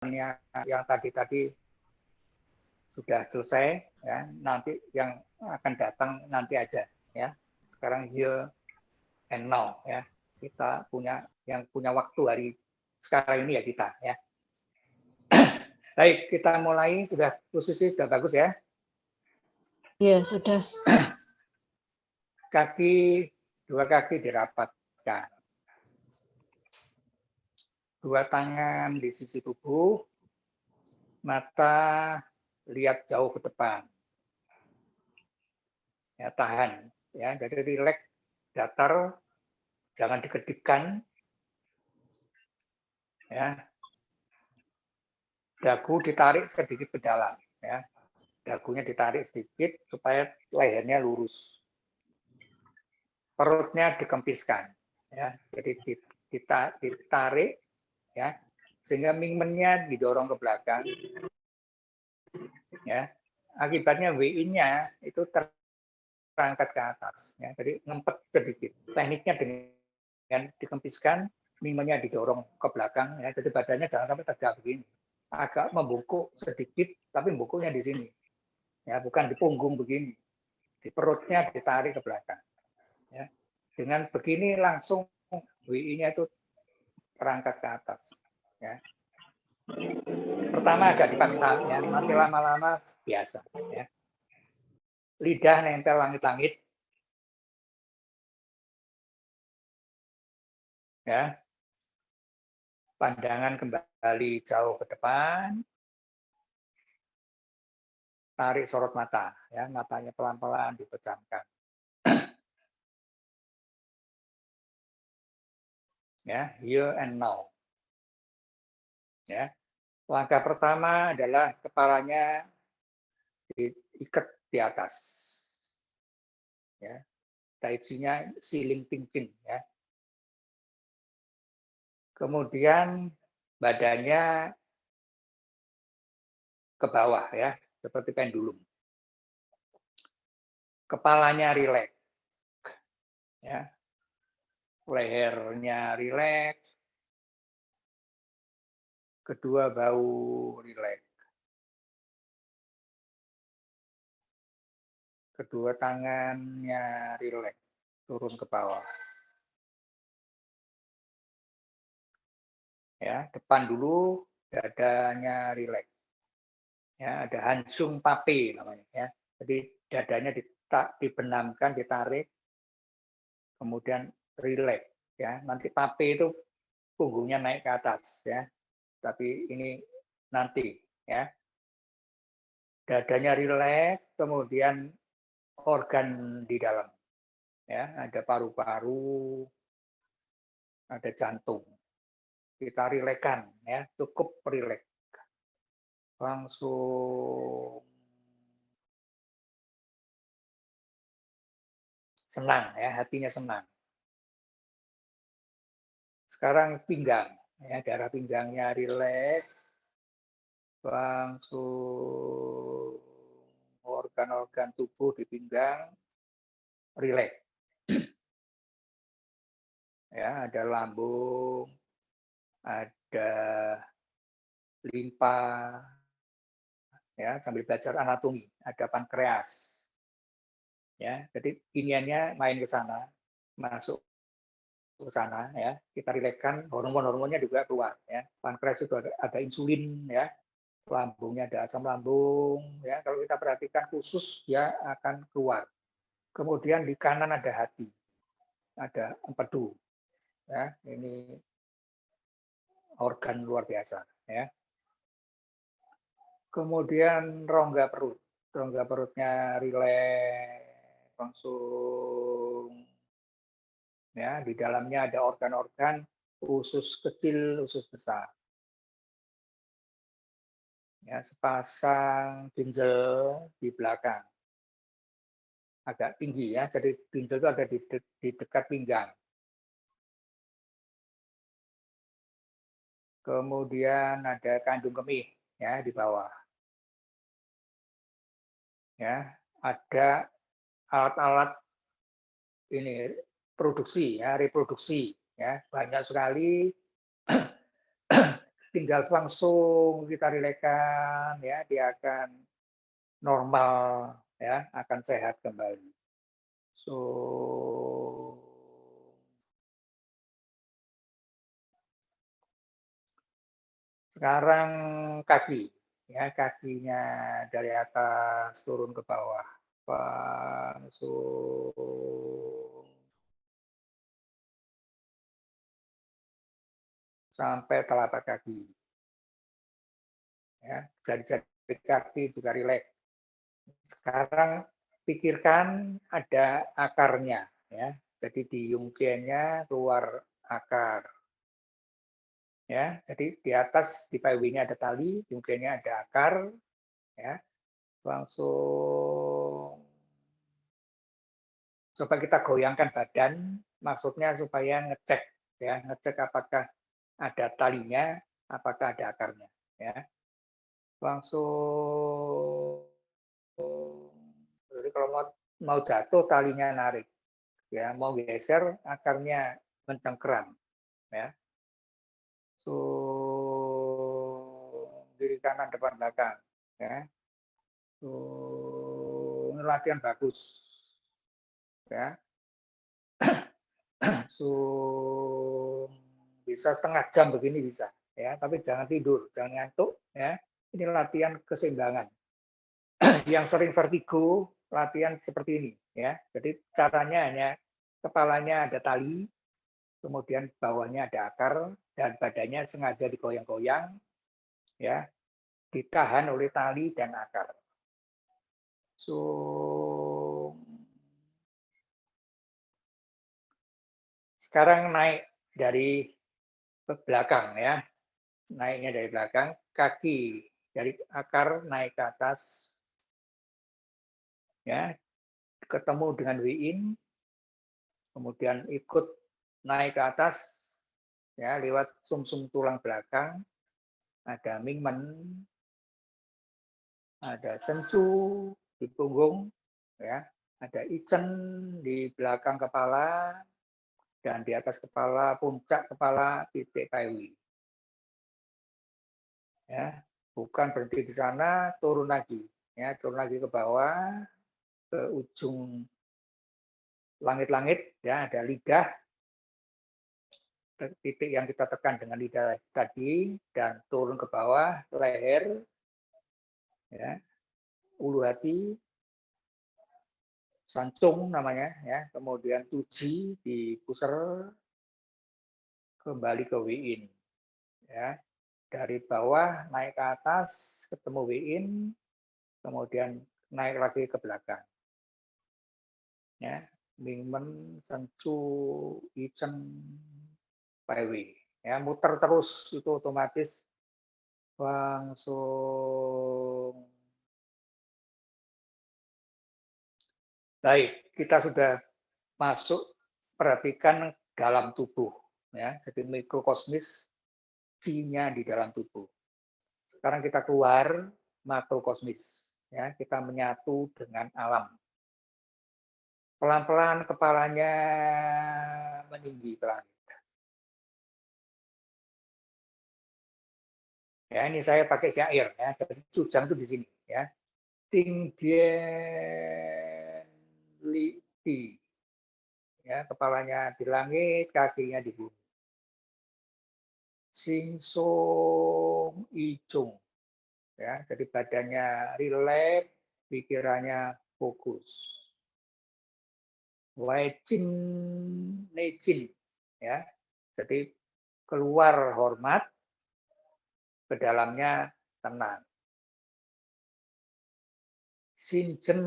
yang tadi sudah selesai, ya. Nanti yang akan datang nanti aja, ya. Sekarang here and now, ya. Kita punya waktu hari sekarang ini ya kita, ya. Baik, kita mulai. Sudah posisi sudah bagus ya. Ya sudah. Dua kaki dirapatkan. Dua tangan di sisi tubuh, mata lihat jauh ke depan. Ya, tahan. Ya, jadi rileks, datar, jangan dikedipkan. Ya. Dagu ditarik sedikit ke dalam. Ya. Dagunya ditarik sedikit supaya lehernya lurus. Perutnya dikempiskan. Ya. Jadi kita ditarik, ya, sehingga mingmennya didorong ke belakang. Ya. Akibatnya WI-nya itu terangkat ke atas, ya. Jadi ngempet sedikit. Tekniknya dengan dikempiskan, mingmennya didorong ke belakang, ya. Jadi badannya jangan sampai tegak begini, agak membungkuk sedikit, tapi membungkuknya di sini, ya, bukan di punggung begini, di perutnya ditarik ke belakang, ya. Dengan begini langsung WI-nya itu terangkat ke atas, ya. Pertama agak dipaksa, ya, nanti lama-lama biasa, ya. Lidah nempel langit-langit, ya. Pandangan kembali jauh ke depan, tarik sorot mata, ya, matanya pelan-pelan dipejamkan. Ya, here and now. Ya. Langkah pertama adalah kepalanya diikat di atas. Ya. Tai-chi-nya ceiling thinking, ya. Kemudian badannya ke bawah, ya, seperti pendulum. Kepalanya rileks. Ya. Lehernya rileks. Kedua bahu rileks. Kedua tangannya rileks, turun ke bawah. Ya, depan dulu, dadanya rileks. Ya, ada Hansung Pape namanya, ya. Jadi dadanya dibenamkan, ditarik, kemudian rileks, ya. Nanti Pape itu punggungnya naik ke atas, ya. Tapi ini nanti, ya. Dadanya rileks, kemudian organ di dalam, ya. Ada paru-paru, ada jantung. Kita rilekskan, ya. Cukup rileks. Langsung senang, ya, hatinya senang. Sekarang pinggang, ya, daerah pinggangnya rileks, langsung organ-organ tubuh di pinggang rileks. Ya, ada lambung, ada limpa, ya, sambil belajar anatomi, ada pankreas. Ya, jadi iniannya main ke sana, masuk ke sana, ya, kita rilekskan, hormon-hormonnya juga keluar, ya. Pankreas itu ada insulin, ya, lambungnya ada asam lambung, ya, kalau kita perhatikan khusus dia akan keluar. Kemudian di kanan ada hati, ada empedu, ya, ini organ luar biasa, ya. Kemudian rongga perutnya rileks, langsung, ya, di dalamnya ada organ-organ usus kecil, usus besar. Ya, sepasang ginjal di belakang. Agak tinggi, ya, jadi ginjal itu ada di dekat pinggang. Kemudian ada kandung kemih, ya, di bawah. Ya, ada alat-alat ini produksi, ya, reproduksi, ya, banyak sekali tinggal langsung kita rilekskan ya, dia akan normal ya, akan sehat kembali. So sekarang kaki ya, kakinya dari atas turun ke bawah. Langsung sampai telapak kaki. Ya, jari-jari kaki juga rileks. Sekarang pikirkan ada akarnya ya. Jadi di Yungqian-nya keluar akar. Ya, jadi di atas di PW-nya ada tali, Yungqian-nya ada akar ya. Langsung coba kita goyangkan badan, maksudnya supaya ngecek ya, ngecek apakah ada talinya, apakah ada akarnya ya. Langsung jadi kalau mau jatuh talinya narik ya, mau geser akarnya mencengkeram ya. So kiri kanan depan belakang ya. So ini latihan bagus ya. So bisa setengah jam begini bisa ya, tapi jangan tidur, jangan ngantuk ya. Ini latihan keseimbangan. Yang sering vertigo latihan seperti ini ya. Jadi caranya hanya kepalanya ada tali, kemudian bawahnya ada akar dan badannya sengaja digoyang-goyang ya, ditahan oleh tali dan akar. So sekarang naik dari belakang ya, naiknya dari belakang, kaki dari akar naik ke atas ya, ketemu dengan Wiin, kemudian ikut naik ke atas ya, lewat sumsum tulang belakang, ada Mingmen, ada Sencu di punggung ya, ada Icen di belakang kepala dan di atas kepala, puncak kepala titik Paiwi. Ya, bukan berhenti di sana, turun lagi ya, turun lagi ke bawah ke ujung langit-langit ya, ada lidah, titik yang kita tekan dengan lidah tadi, dan turun ke bawah leher ya, ulu hati, sancung namanya ya, kemudian tuji di pusar, kembali ke Wiin ya, dari bawah naik ke atas ketemu Wiin, kemudian naik lagi ke belakang ya, Mingmen, Sencu, Icen, Paiwi ya, muter terus itu otomatis langsung. Baik, kita sudah masuk, perhatikan dalam tubuh ya, jadi mikrokosmis Qi-nya di dalam tubuh. Sekarang kita keluar makrokosmis ya, kita menyatu dengan alam. Pelan-pelan kepalanya meninggi ke langit. Ya, ini saya pakai syair ya, jadi Cujang itu di sini ya. Tingdian Li ya, kepalanya di langit, kakinya di bumi. Sing Song Icung ya, jadi badannya rileks, pikirannya fokus. Wai Chin Nechin ya, jadi keluar hormat, ke dalamnya tenang. Sinjen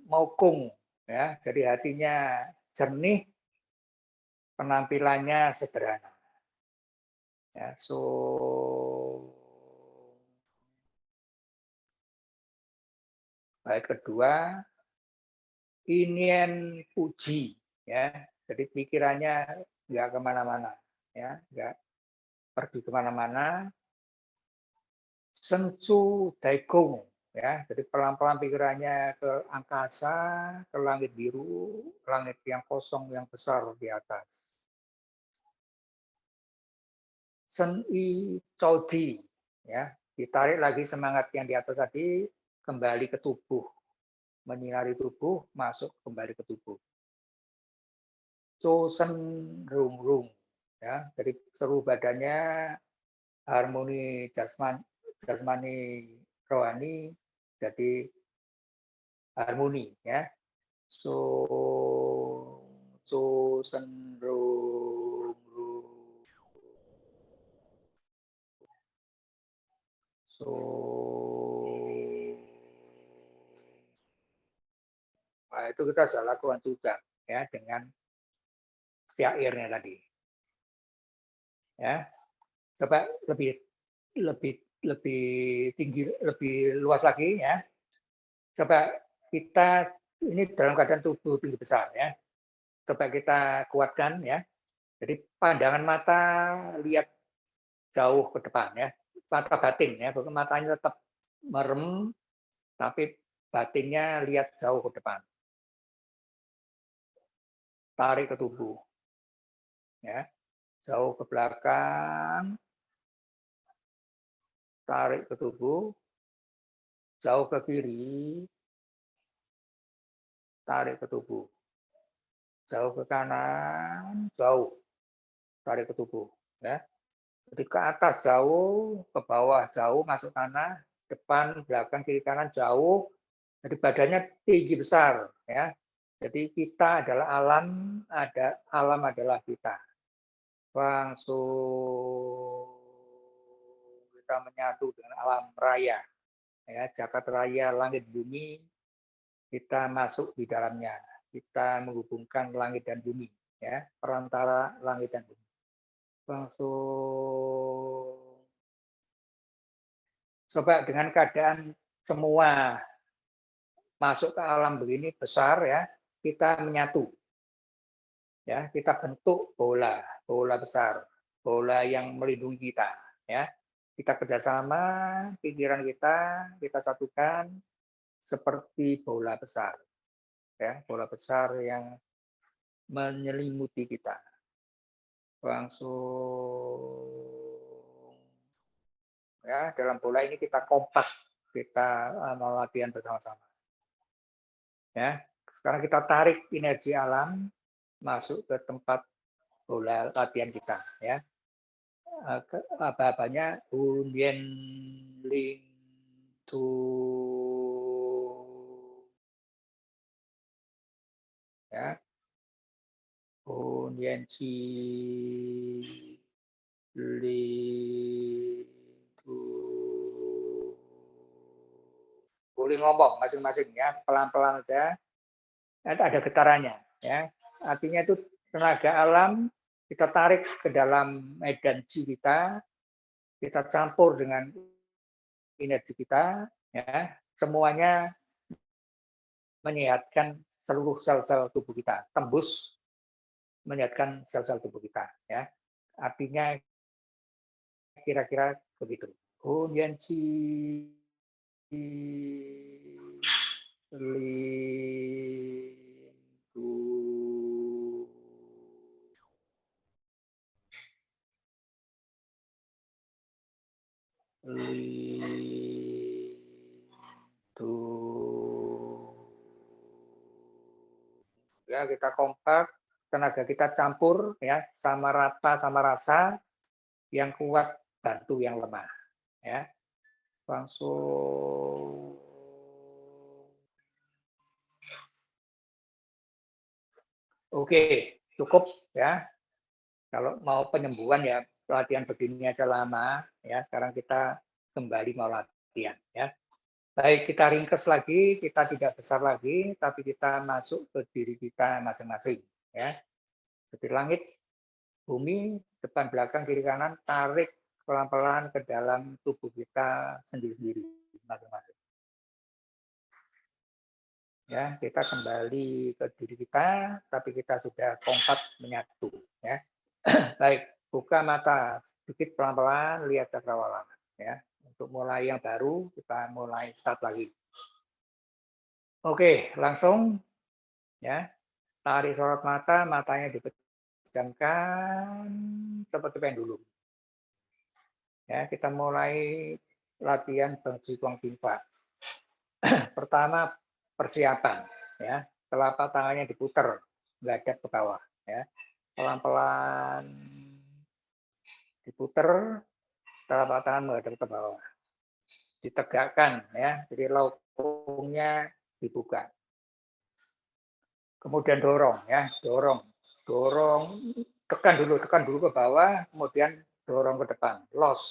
Maukung ya, jadi hatinya jernih, penampilannya sederhana. Ya, so baik kedua, Inian Puji ya, jadi pikirannya nggak kemana-mana ya, nggak pergi kemana-mana. Sencu Daikung ya, jadi pelan-pelan pikirannya ke angkasa, ke langit biru, langit yang kosong yang besar di atas. Sen I Chaudhry, ya, ditarik lagi semangat yang di atas tadi, kembali ke tubuh, menyinari tubuh, masuk kembali ke tubuh. Chosen Rung Rung, ya, jadi seluruh badannya harmoni jasmani rohani jadi harmoni, ya. So Chosen Rung Rung. So nah, itu kita sudah lakukan juga, ya, dengan syairnya tadi, ya. Coba lebih tinggi, lebih luas lagi, ya. Coba kita ini dalam keadaan tubuh tinggi besar, ya. Coba kita kuatkan, ya. Jadi pandangan mata lihat jauh ke depan, ya. Mata batin, ya. Bukan matanya tetap merem, tapi batinnya lihat jauh ke depan. Tarik ke tubuh, ya. Jauh ke belakang, tarik ke tubuh, jauh ke kiri, tarik ke tubuh, jauh ke kanan, jauh, tarik ke tubuh, ya. Jadi ke atas jauh, ke bawah jauh, masuk tanah, depan, belakang, kiri, kanan jauh. Jadi badannya tinggi besar, ya. Jadi kita adalah alam, alam adalah kita. Langsung kita menyatu dengan alam raya, ya, jagat raya, langit bumi, kita masuk di dalamnya, kita menghubungkan langit dan bumi, ya, perantara langit dan bumi. Langsung coba dengan keadaan semua masuk ke alam begini besar, ya, kita menyatu, ya, kita bentuk bola besar, bola yang melindungi kita, ya. Kita kerjasama, pikiran kita satukan seperti bola besar, ya, bola besar yang menyelimuti kita. Langsung, ya, dalam bola ini kita kompak, kita latihan bersama-sama, ya. Sekarang kita tarik energi alam masuk ke tempat bola latihan kita, ya. Apa-apanya Hunyen Ling Tu, ya. Hunyen Chi Ling Tu. Boleh ngomong masing-masing, ya, pelan-pelan saja. Ada getarannya, ya. Artinya itu tenaga alam kita tarik ke dalam medan chi kita campur dengan energi kita, ya, semuanya menyehatkan seluruh sel-sel tubuh kita, tembus menyehatkan sel-sel tubuh kita, ya. Artinya kira-kira begitu. Hunyen chi Ling Tu. Ya, kita kompak, tenaga kita campur, ya, sama rata sama rasa, yang kuat bantu yang lemah, ya. Langsung. Oke, cukup, ya. Kalau mau penyembuhan, ya, latihan begini aja lama, ya. Sekarang kita kembali mau latihan, ya. Baik, kita ringkes lagi, kita tidak besar lagi, tapi kita masuk ke diri kita masing-masing, ya. Jadi langit, bumi, depan, belakang, kiri, kanan, tarik pelan-pelan ke dalam tubuh kita sendiri-sendiri, masing-masing. Ya, kita kembali ke diri kita, tapi kita sudah kompak menyatu, ya. Baik, buka mata sedikit pelan-pelan, lihat cakrawala, ya. Untuk mulai yang baru, kita mulai start lagi. Oke, langsung, ya. Tarik sorot mata, matanya dipejamkan seperti pendulum. Ya, kita mulai latihan Bangji Kuang Bingpa. Pertama persiapan, ya, telapak tangannya diputar, menghadap ke bawah, ya, pelan-pelan diputar, telapak tangan menghadap ke bawah, ditegakkan, ya, jadi laukungnya dibuka. Kemudian dorong, ya, dorong, tekan dulu ke bawah, kemudian dorong ke depan, los,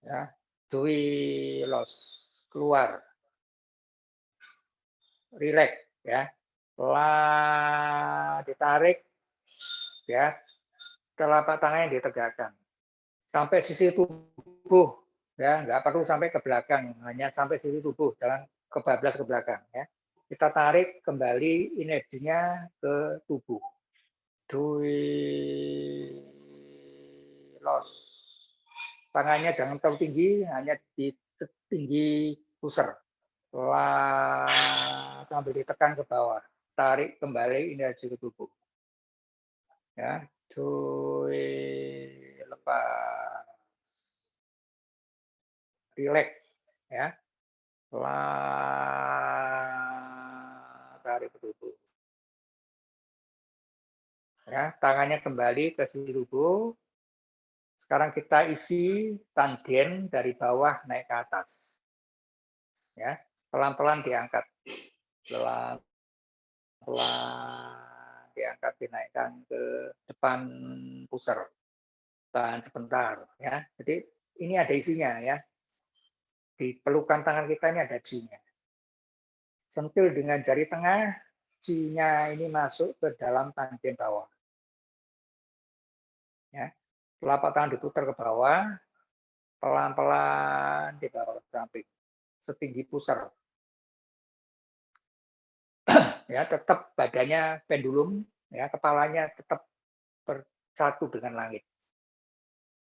ya, dui los, keluar, rileks, ya, ditarik, ya, telapak tangannya ditegakkan sampai sisi tubuh, ya, nggak perlu sampai ke belakang, hanya sampai sisi tubuh, jangan kebablas ke belakang, ya. Kita tarik kembali energinya ke tubuh. Dui los. Tangannya jangan terlalu tinggi, hanya di tinggi pusar. Sambil ditekan ke bawah. Tarik kembali energi ke tubuh. Ya, dui, lepas. Relax, ya. Tarik ke tubuh. Ya, tangannya kembali ke sisi tubuh. Sekarang kita isi tanden dari bawah naik ke atas. Ya, pelan-pelan diangkat. Pelan-pelan diangkat, dinaikkan ke depan pusar. Tahan sebentar, ya. Jadi ini ada isinya, ya. Di pelukan tangan kita ini ada ji-nya. Sentil dengan jari tengah, ji-nya ini masuk ke dalam tanden bawah. Ya. Telapak tangan diputar ke bawah, pelan-pelan di bawah samping, setinggi pusar. Ya, tetap badannya pendulum, ya, kepalanya tetap bersatu dengan langit.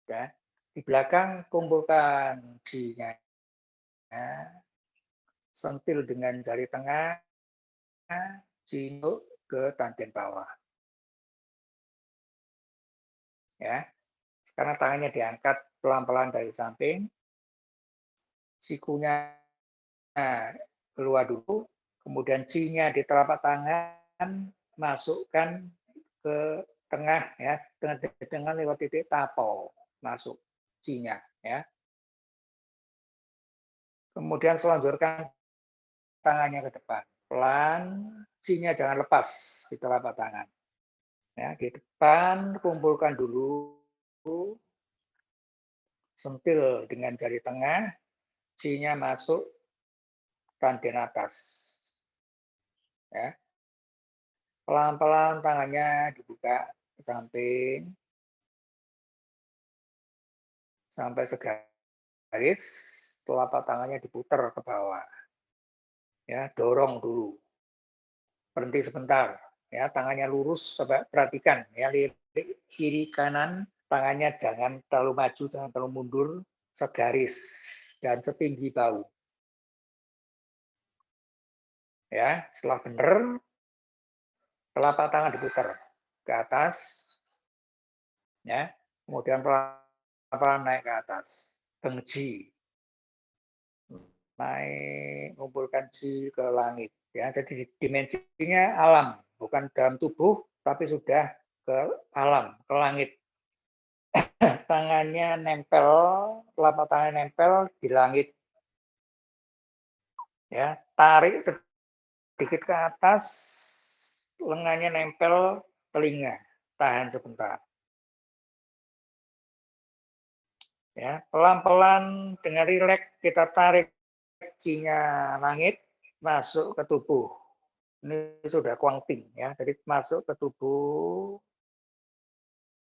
Ya. Di belakang kumpulkan ji-nya. Ya. Sentil dengan jari tengah, jinuk ke tanden bawah. Ya. Karena tangannya diangkat pelan-pelan dari samping, sikunya keluar dulu, kemudian ji-nya di telapak tangan masukkan ke tengah, ya, dengan lewat titik tapo masuk ji-nya, ya. Kemudian selanjutkan tangannya ke depan, pelan, ji-nya jangan lepas di telapak tangan. Ya, di depan kumpulkan dulu, sentil dengan jari tengah, ji-nya masuk tanden atas. Ya. Pelan-pelan tangannya dibuka ke samping sampai segaris, telapak tangannya diputar ke bawah. Ya, dorong dulu. Berhenti sebentar. Ya, tangannya lurus, coba perhatikan, ya, lirik kiri kanan, tangannya jangan terlalu maju, jangan terlalu mundur, segaris dan setinggi bahu. Ya, setelah benar, telapak tangan diputar ke atas, ya, kemudian pelan-pelan naik ke atas, bengji, naik, kumpulkan ji ke langit, ya, jadi dimensinya alam, bukan dalam tubuh, tapi sudah ke alam, ke langit. Tangannya nempel, telapak tangan nempel di langit, ya, tarik sedikit ke atas, lengannya nempel telinga, tahan sebentar. Ya, pelan-pelan dengan rileks kita tarik ji-nya langit masuk ke tubuh. Ini sudah kuangting, ya. Jadi masuk ke tubuh,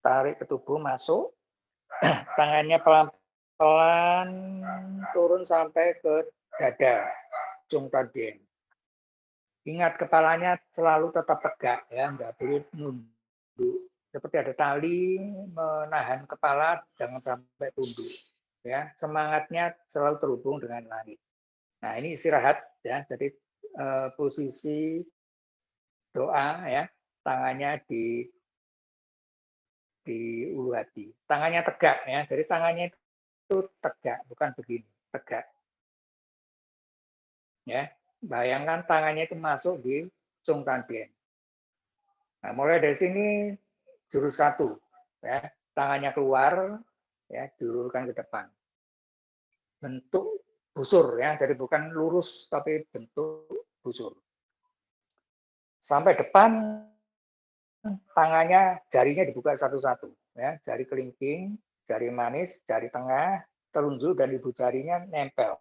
tarik ke tubuh, masuk. Tangannya pelan-pelan turun sampai ke dada, Chung Tadien. Ingat kepalanya selalu tetap tegak, ya, nggak boleh nunduk. Seperti ada tali menahan kepala, jangan sampai tunduk. Ya, semangatnya selalu terhubung dengan langit. Nah, ini istirahat, ya. Jadi posisi doa, ya, tangannya di di ulu hati. Tangannya tegak ya. Jadi tangannya itu tegak, bukan begini, tegak. Ya, bayangkan tangannya itu masuk di Sung Tandien. Nah, mulai dari sini jurus 1 ya, tangannya keluar ya, diulurkan ke depan. Bentuk busur ya, jadi bukan lurus tapi bentuk busur. Sampai depan tangannya, jarinya dibuka satu-satu ya, jari kelingking, jari manis, jari tengah, telunjuk dan ibu jarinya nempel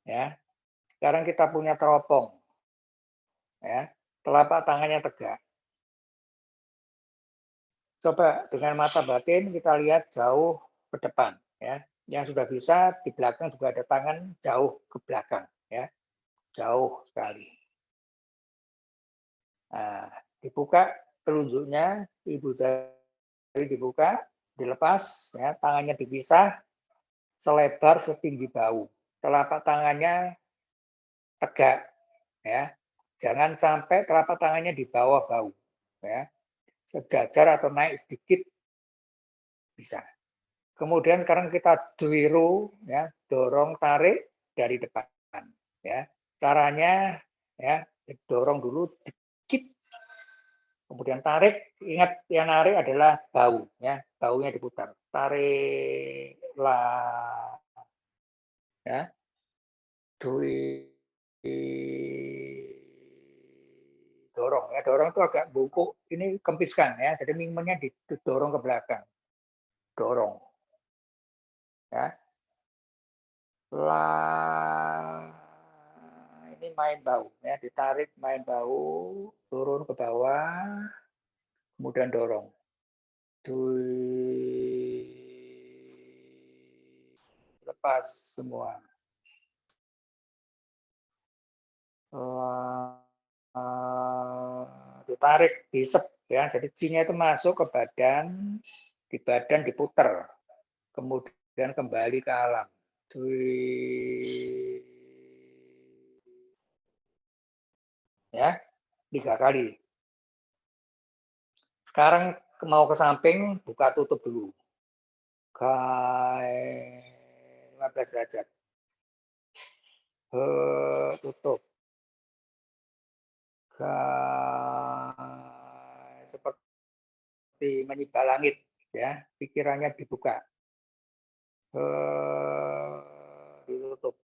ya. Sekarang kita punya teropong ya, telapak tangannya tegak. Coba dengan mata batin kita lihat jauh ke depan ya. Yang sudah bisa di belakang juga ada tangan jauh ke belakang ya. Jauh sekali. Nah, dibuka telunjuknya, ibu jari dibuka, dilepas ya, tangannya dipisah selebar setinggi bahu. Telapak tangannya tegak ya. Jangan sampai telapak tangannya di bawah bahu ya. Sejajar atau naik sedikit bisa. Kemudian sekarang kita dwiru ya, dorong tarik dari depan ya. Caranya ya, dorong dulu dikit. Kemudian tarik, ingat yang narik adalah bahu ya, bahunya diputar. Tarik lah ya. Dorong ya, dorong itu agak bungkuk, ini kempiskan ya. Jadi mingmennya didorong ke belakang. Dorong. Ya. Lah, ini main bahu ya, ditarik main bahu, turun ke bawah, kemudian dorong. Lepas semua. Ditarik, disep ya, jadi G-nya itu masuk ke badan, di badan diputer, kemudian kembali ke alam. Ya, 3 kali. Sekarang mau ke samping, buka tutup dulu. 15 derajat. Tutup. Seperti menyibak langit, ya, pikirannya dibuka. Ditutup.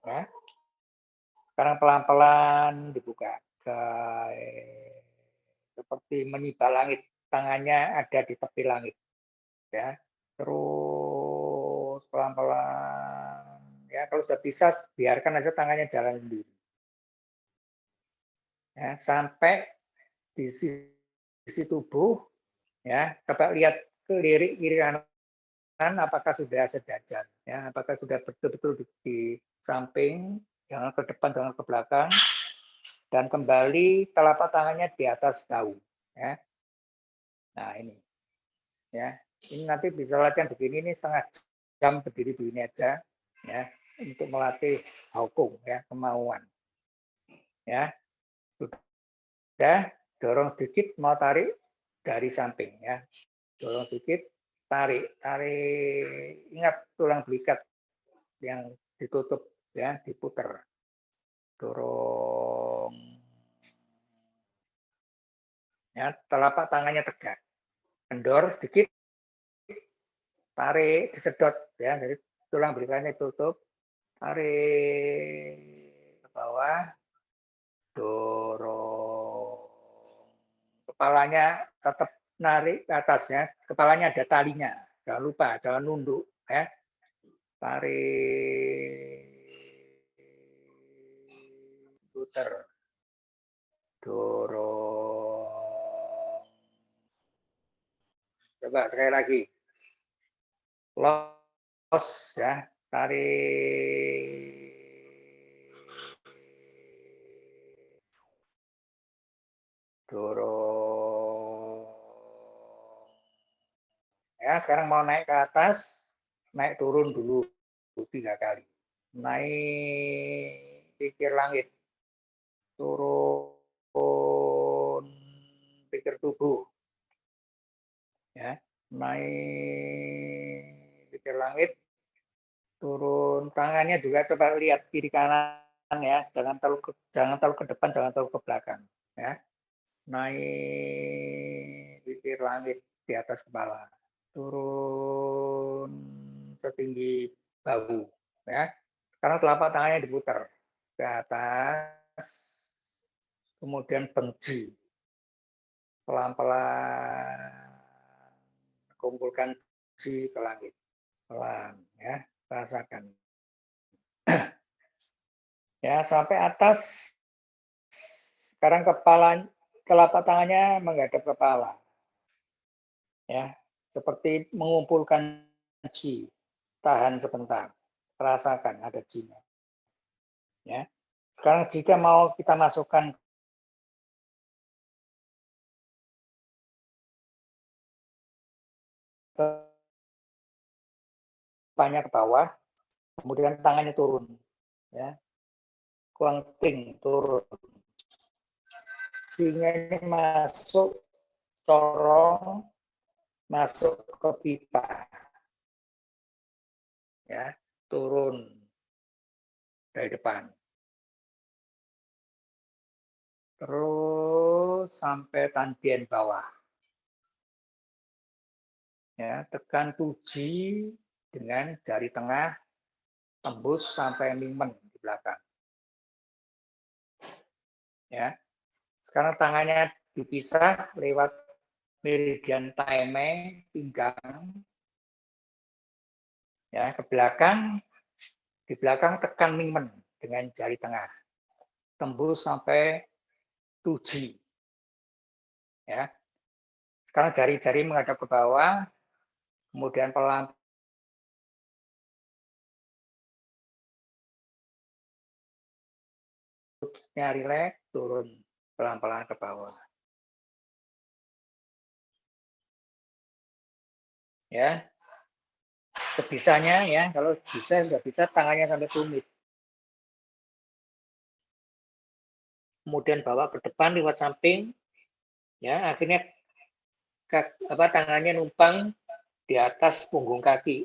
Ya. Sekarang pelan-pelan dibuka. Seperti menyibak langit, tangannya ada di tepi langit. Ya. Terus pelan-pelan. Ya, kalau sudah bisa biarkan aja tangannya jalan sendiri. Ya, sampai di sisi tubuh, ya, coba lihat ke kiri kanan apakah sudah sejajar, ya, apakah sudah betul-betul di samping, jangan ke depan, jangan ke belakang, dan kembali telapak tangannya di atas daun, ya. Nah ini, ya, ini nanti bisa latihan begini ini setengah jam berdiri begini aja, ya, untuk melatih haukung, ya, kemauan, ya. Sudah, dorong sedikit, mau tarik dari samping, ya, dorong sedikit, tarik, ingat tulang belikat yang ditutup, ya, diputer, dorong, ya, telapak tangannya tegak, kendor sedikit, tarik, disedot, ya, jadi tulang belikatnya tutup, tarik ke bawah, dorong, kepalanya tetap narik ke atasnya, kepalanya ada talinya, jangan lupa, jangan nunduk, ya, tarik, puter, dorong, coba sekali lagi, los, ya, tarik, dorong. Ya, sekarang mau naik ke atas, naik turun dulu 3 kali. Naik pikir langit, turun pikir tubuh, ya, naik pikir langit, turun tangannya juga coba lihat kiri kanan ya, jangan terlalu ke depan, jangan terlalu ke belakang, ya. Naik pikir langit di atas kepala, turun setinggi bahu, ya. Sekarang telapak tangannya diputar ke atas, kemudian bengji, pelan-pelan kumpulkan bengji ke langit, pelan, ya, rasakan, ya, sampai atas. Sekarang telapak tangannya menghadap kepala, ya, seperti mengumpulkan ji. Tahan sebentar, rasakan ada ji-nya, ya. Sekarang jika mau kita masukkan ke depannya ke bawah, kemudian tangannya turun, ya, kuangting turun, ji-nya ini masuk corong, masuk ke pipa, ya, turun dari depan, terus sampai tandian bawah, ya, tekan tuji dengan jari tengah tembus sampai mingmen di belakang, ya. Sekarang tangannya dipisah lewat meridian taime pinggang, ya, ke belakang, di belakang tekan mingmen dengan jari tengah tembus sampai tuji, ya. Sekarang jari-jari menghadap ke bawah, kemudian pelan rileks, turun pelan-pelan ke bawah, ya. Sebisanya, ya, kalau bisa sudah bisa tangannya sampai tumit, kemudian bawa ke depan lewat samping, ya, akhirnya tangannya numpang di atas punggung kaki,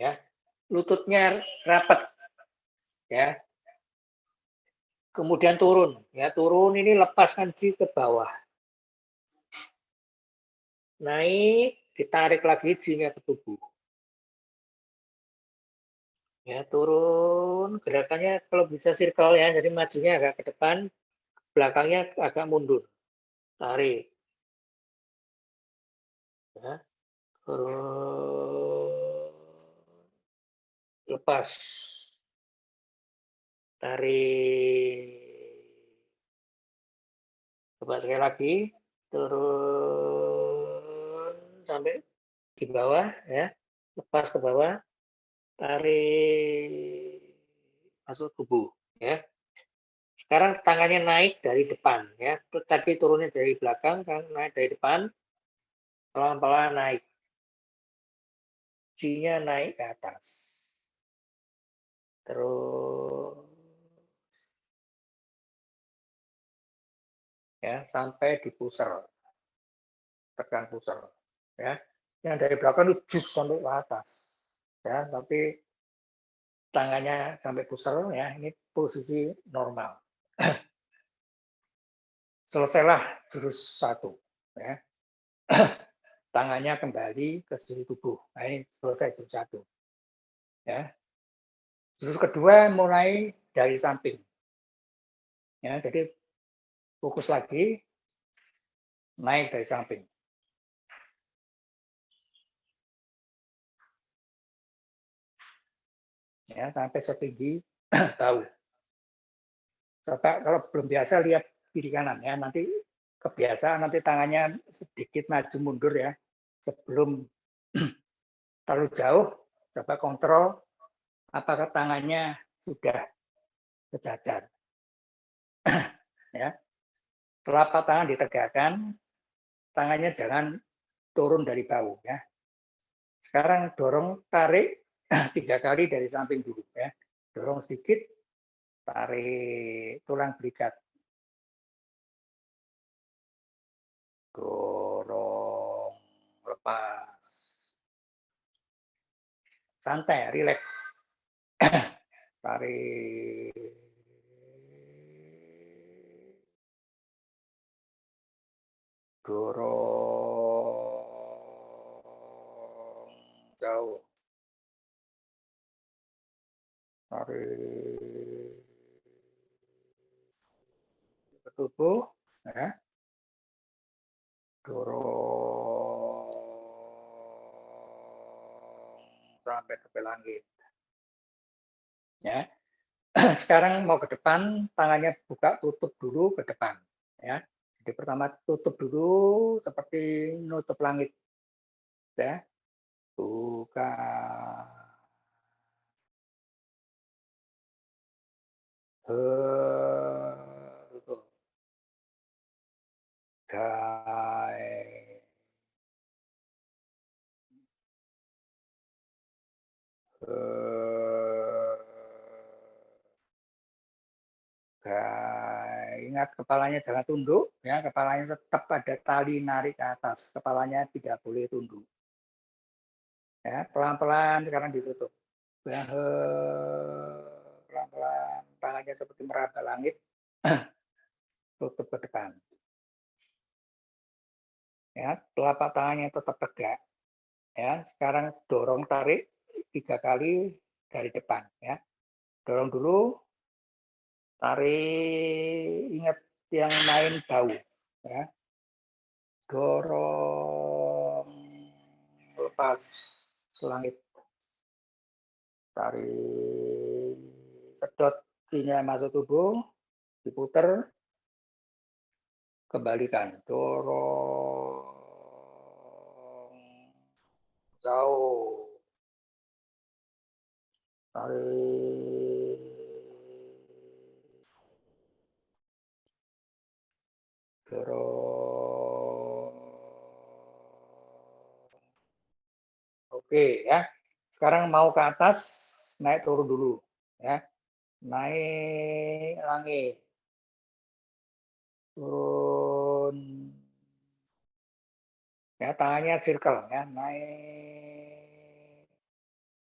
ya, lututnya rapat, ya, kemudian turun, ya, turun ini lepaskan ji ke bawah, naik, ditarik lagi ji-nya ke tubuh, ya, turun, gerakannya kalau bisa circle, ya, jadi majunya agak ke depan, belakangnya agak mundur, tarik, ya, turun, lepas, tarik, coba sekali lagi, turun sampai di bawah, ya, lepas ke bawah, tarik masuk tubuh, ya. Sekarang tangannya naik dari depan, ya, tadi turunnya dari belakang, naik dari depan, pelan-pelan naik, ji-nya naik ke atas, terus, ya, sampai di pusar, tekan pusar, ya. Yang dari belakang itu jus sampai ke atas, ya, tapi tangannya sampai pusar, ya, ini posisi normal. Selesailah jurus 1, ya. Tangannya kembali ke sisi tubuh. Nah, ini selesai jurus 1, ya. Jurus kedua mulai dari samping, ya, jadi fokus lagi, naik dari samping, ya, sampai setinggi tahu. Coba kalau belum biasa lihat kiri kanan, ya, nanti kebiasaan nanti tangannya sedikit maju mundur, ya, sebelum terlalu jauh, coba kontrol apakah tangannya sudah sejajar, ya. Telapak tangan ditegakkan, tangannya jangan turun dari bahu, ya. Sekarang dorong, tarik 3 kali dari samping dulu ya. Dorong sedikit, tarik tulang belikat. Dorong, lepas. Santai, rileks. Tarik. Dorong jauh. Tarik ke tubuh, ya. Dorong sampai ke langit. Ya. Sekarang mau ke depan, tangannya buka tutup dulu ke depan. Ya. Jadi pertama tutup dulu seperti nutup langit. Ya. Buka. Tutup. Gai. Ingat kepalanya jangan tunduk, ya, kepalanya tetap ada tali narik ke atas, kepalanya tidak boleh tunduk. Ya, pelan-pelan sekarang ditutup. Ya, pelan-pelan, tangannya seperti meraba langit, tutup ke depan. Ya, telapak tangannya tetap tegak. Ya, sekarang dorong tarik 3 kali dari depan. Ya, dorong dulu, tarik, ingat yang main bau. Ya, dorong, lepas langit, tarik, sedot sinyal masuk tubuh, diputer, kembalikan, dorong jauh, tarik, dorong. Oke ya. Sekarang mau ke atas, naik turun dulu ya. Naik langit. Turun. Ya, tangannya circle ya, naik.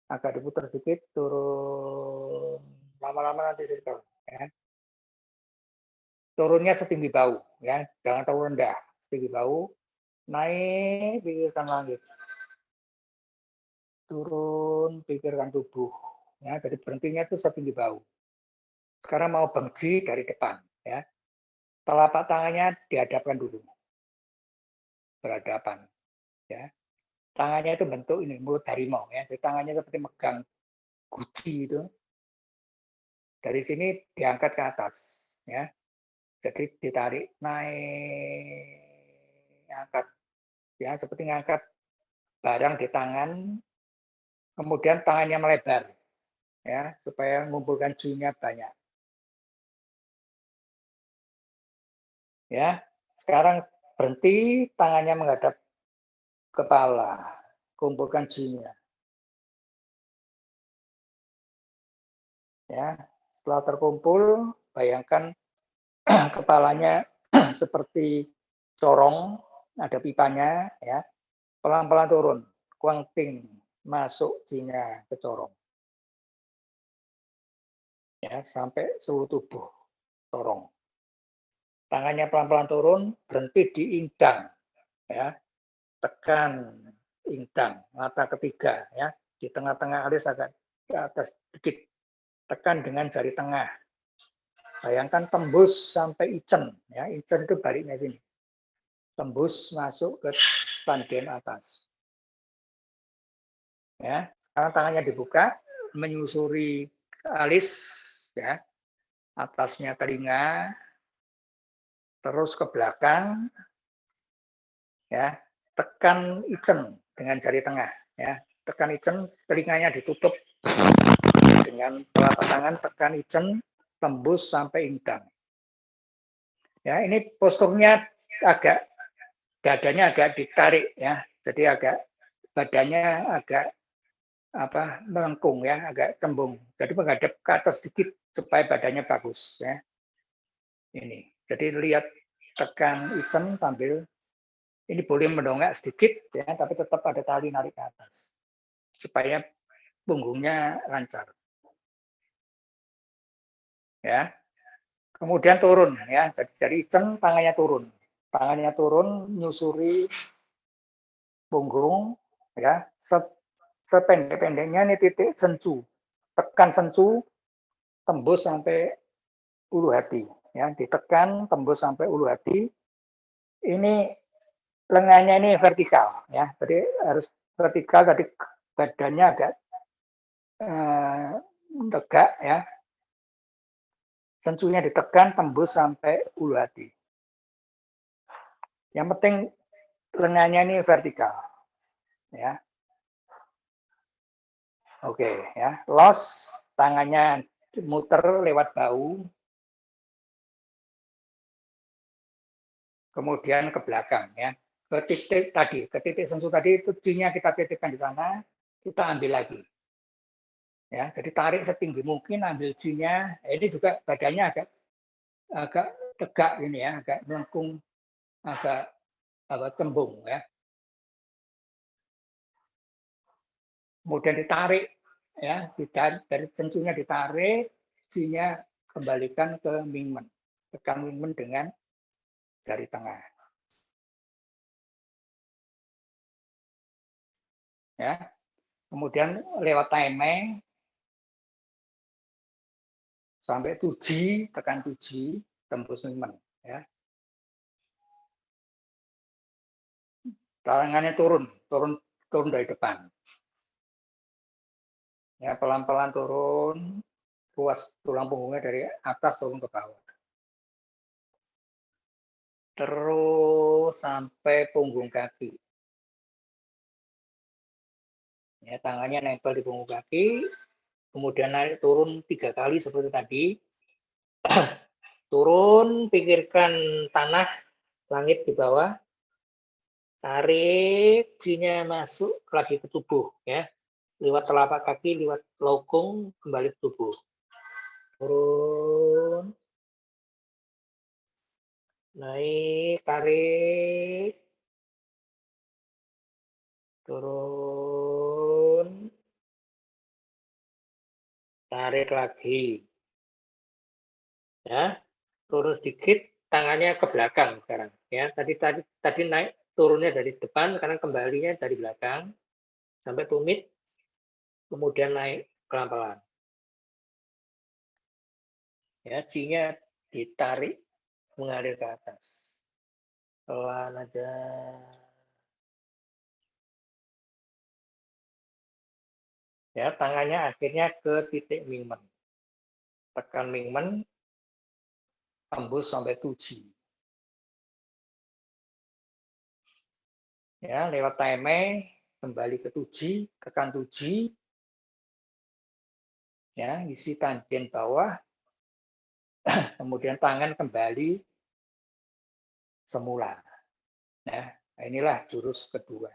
Agak diputar sedikit, turun. Lama-lama nanti circle ya. Turunnya setinggi bahu ya, jangan terlalu rendah. Setinggi bahu, naik, pikirkan langit. Turun, pikirkan tubuh. Ya, jadi berhentinya itu setinggi bahu. Sekarang mau bengsi dari depan ya. Telapak tangannya dihadapkan dulu. Berhadapan ya. Tangannya itu bentuk ini mulut harimau ya. Jadi tangannya seperti megang guci itu. Dari sini diangkat ke atas ya. Jadi ditarik naik, angkat ya, seperti ngangkat barang di tangan, kemudian tangannya melebar ya, supaya mengumpulkan G-nya banyak. Ya, sekarang berhenti, tangannya menghadap kepala, kumpulkan G-nya. Ya, setelah terkumpul, bayangkan kepalanya seperti corong, ada pipanya, ya, pelan-pelan turun, kuangting, masuk G-nya ke corong. Ya, sampai seluruh tubuh corong. Tangannya pelan-pelan turun, berhenti di indang, ya, tekan indang, mata ketiga, ya, di tengah-tengah alis agak ke atas sedikit, tekan dengan jari tengah. Bayangkan tembus sampai icen, ya, icen itu baliknya sini, tembus masuk ke tandian atas. Ya, sekarang tangannya dibuka, menyusuri alis, ya, atasnya telinga, terus ke belakang, ya, tekan icen dengan jari tengah, ya, tekan icen, telinganya ditutup dengan telapak tangan, tekan icen, tembus sampai indang. Ya, ini posturnya agak, dadanya agak ditarik ya, jadi agak badannya agak melengkung ya, agak cembung. Jadi menghadap ke atas sedikit supaya badannya bagus ya. Ini. Jadi lihat tekan icen sambil ini boleh mendongak sedikit ya, tapi tetap ada tali narik ke atas supaya punggungnya lancar. Ya. Kemudian turun ya. Dari icen tangannya turun. Tangannya turun nyusuri punggung ya. Sependek-pendeknya ini titik sencu. Tekan sencu tembus sampai ulu hati ya, ditekan tembus sampai ulu hati. Ini lengannya ini vertikal ya, jadi harus vertikal, tadi badannya agak tegak ya, sencunya ditekan tembus sampai ulu hati. Yang penting lengannya ini vertikal ya. Oke ya, los tangannya muter lewat bahu, kemudian ke belakang ya, ke titik sensu tadi, itu G-nya kita titikkan di sana, kita ambil lagi ya. Jadi tarik setinggi mungkin, ambil G-nya. Ini juga badannya agak tegak ini ya, agak melengkung, agak cembung ya. Kemudian ditarik ya, dari sensunya ditarik, G-nya kembalikan ke Mingmen, tekan Mingmen dengan jari tengah ya. Kemudian lewat taimeng sampai tuji, tekan tuji, tembus Mingmen ya. Tangannya turun dari depan ya, pelan-pelan turun, ruas tulang punggungnya dari atas turun ke bawah, terus sampai punggung kaki ya. Tangannya nempel di punggung kaki, kemudian naik turun 3 kali seperti tadi. Turun, pikirkan tanah, langit di bawah, tarik G-nya masuk lagi ke tubuh ya, lewat telapak kaki, lewat lokung, kembali ke tubuh. Turun, naik, tarik, turun, tarik lagi ya. Turun sedikit, tangannya ke belakang sekarang ya. Tadi naik, turunnya dari depan, sekarang kembalinya dari belakang sampai tumit, kemudian naik pelan-pelan ya. G-nya ditarik mengalir ke atas, pelan aja ya. Tangannya akhirnya ke titik Mingmen, tekan Mingmen tembus sampai tuji ya. Lewat taimeng kembali ke tuji, tekan tuji ya, isi tandien bawah, kemudian tangan kembali semula ya. Inilah jurus kedua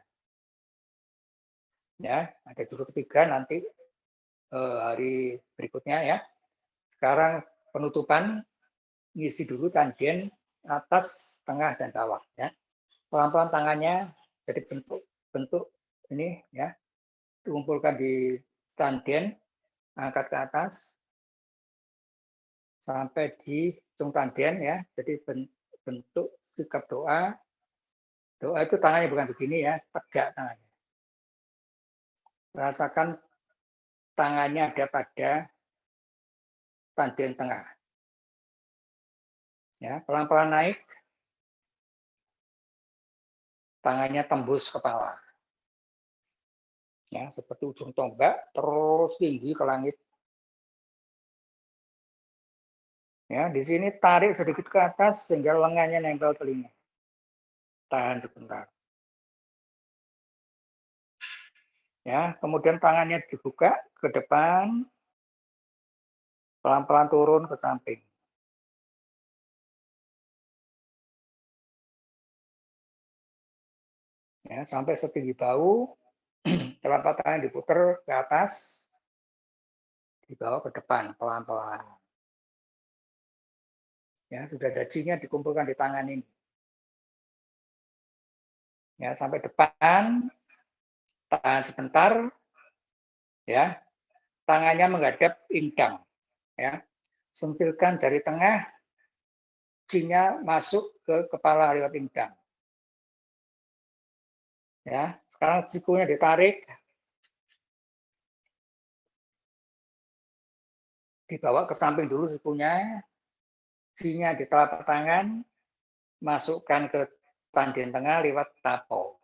ya. Ada jurus ketiga nanti hari berikutnya ya. Sekarang penutupan, ngisi dulu tandien atas, tengah, dan bawah ya. Pelan-pelan tangannya jadi bentuk ini ya, dikumpulkan di tandien, angkat ke atas sampai di ujung tandien ya. Jadi bentuk sikap doa. Doa itu tangannya bukan begini ya, tegak tangannya. Rasakan tangannya ada pada tandien tengah ya. Pelan-pelan naik, tangannya tembus kepala ya, seperti ujung tombak, terus tinggi ke langit ya. Di sini tarik sedikit ke atas sehingga lengannya nempel telinga. Tahan sebentar ya. Kemudian tangannya dibuka ke depan, pelan-pelan turun ke samping ya, sampai setinggi bahu. telapak tangan diputar ke atas, dibawa ke depan pelan-pelan. Ya, sudah ada Qi-nya dikumpulkan di tangan ini. Ya, sampai depan, tahan sebentar, ya, tangannya menghadap indang, ya, sentilkan jari tengah, Qi-nya masuk ke kepala lewat indang. Ya, sekarang sikunya ditarik, dibawa ke samping dulu sikunya, Qi-nya di telapak tangan, masukkan ke tandien tengah lewat tapo.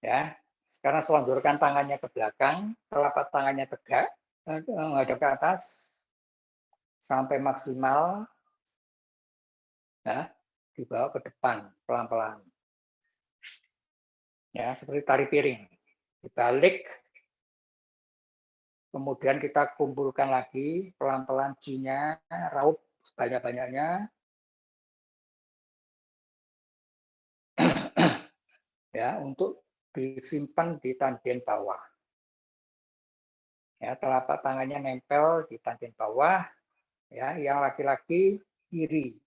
Ya, sekarang selonjorkan tangannya ke belakang, telapak tangannya tegak, menghadap ke atas sampai maksimal, ya, dibawa ke depan pelan-pelan. Ya, seperti tari piring. Dibalik, kemudian kita kumpulkan lagi pelan-pelan Qi-nya, raup sebanyak-banyaknya. Ya, untuk disimpan di tandien bawah. Ya, telapak tangannya nempel di tandien bawah. Ya, yang laki-laki kiri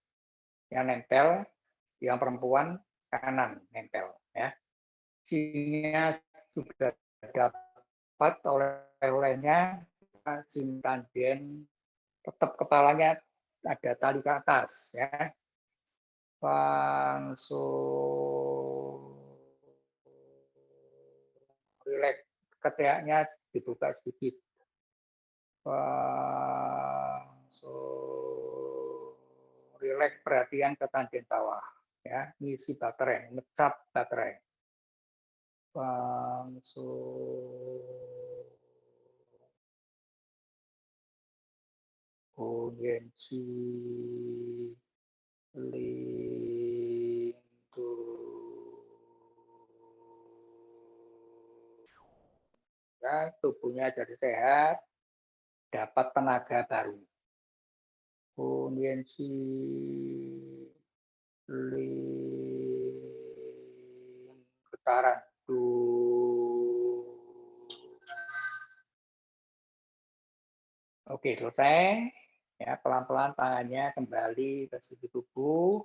yang nempel, yang perempuan kanan nempel. Ya, Qi-nya sudah dapat oleh-olehnya, Qi tandien, tetap kepalanya ada tali ke atas. Ya, Fangsu, rileks, ketiaknya dibuka sedikit. Fangsu, rileks, perhatian ke tandien bawah. Ya, ngisi baterai, ngecap baterai. Fangsu, Huyen Qi, Lintu. Ya, tubuhnya jadi sehat, dapat tenaga baru. Huyen Qi, getaran. Oke, selesai. Ya, pelan-pelan tangannya kembali ke sisi tubuh.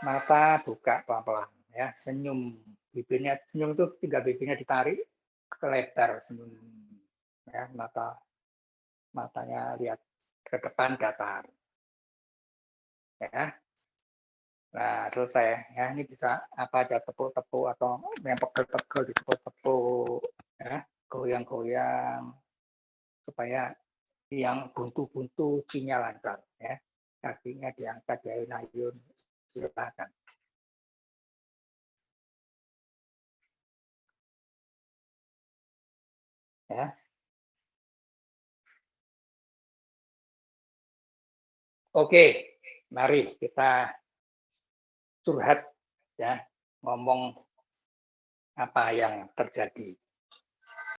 Mata buka pelan-pelan, ya, senyum. Bibirnya senyum itu tinggal bibirnya ditarik ke lebar, senyum. Ya, matanya lihat ke depan datar. Ya. Nah, selesai. Ya, ini bisa apa aja, tepuk-tepuk atau yang pegel-pegel ditepuk-tepuk, ya, goyang-goyang supaya yang buntu-buntu Qi-nya lancar. Ya, kakinya diangkat di ayun-ayun, silakan. Ya. Oke, mari kita curhat, ya, ngomong apa yang terjadi.